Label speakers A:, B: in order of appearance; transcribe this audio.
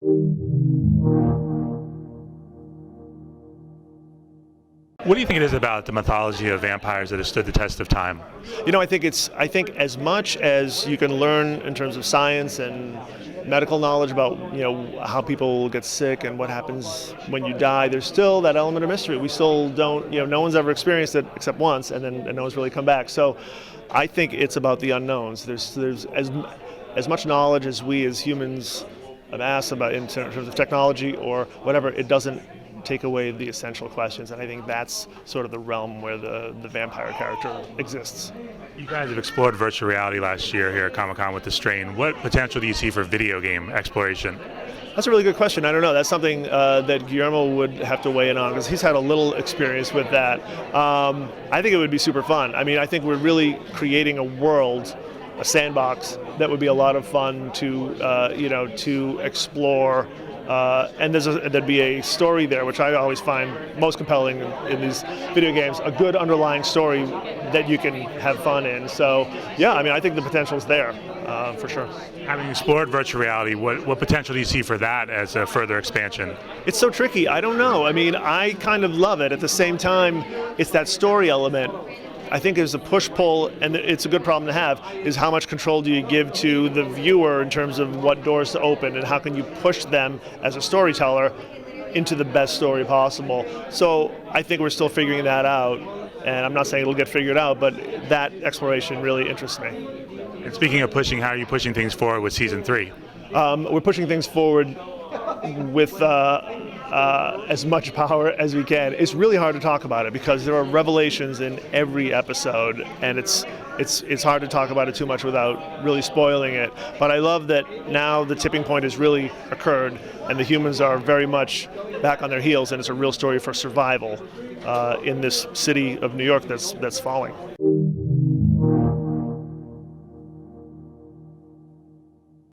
A: What do you think it is about the mythology of vampires that has stood the test of time?
B: I think as much as you can learn in terms of science and medical knowledge about, how people get sick and what happens when you die, there's still that element of mystery. We still don't, no one's ever experienced it except once, and no one's really come back. So I think it's about the unknowns. There's as much knowledge as we as humans amass about in terms of technology or whatever, it doesn't take away the essential questions, and I think that's sort of the realm where the vampire character exists.
A: You guys have explored virtual reality last year here at Comic-Con with The Strain. What potential do you see for video game exploration?
B: That's a really good question. I don't know. That's something that Guillermo would have to weigh in on because he's had a little experience with that. I think it would be super fun. I mean, I think we're really creating a world, a sandbox that would be a lot of fun to explore. And there'd be a story there, which I always find most compelling in these video games, a good underlying story that you can have fun in. So, yeah, I think the potential is there, for sure.
A: Having explored virtual reality, what potential do you see for that as a further expansion?
B: It's so tricky. I don't know. I kind of love it. At the same time, it's that story element. I think there's a push-pull, and it's a good problem to have, is how much control do you give to the viewer in terms of what doors to open, and how can you push them as a storyteller into the best story possible. So I think we're still figuring that out, and I'm not saying it'll get figured out, but that exploration really interests me.
A: And speaking of pushing, how are you pushing things forward with Season 3?
B: We're pushing things forward with as much power as we can. It's really hard to talk about it because there are revelations in every episode, and it's hard to talk about it too much without really spoiling it. But I love that now the tipping point has really occurred, and the humans are very much back on their heels, and it's a real story for survival in this city of New York that's falling.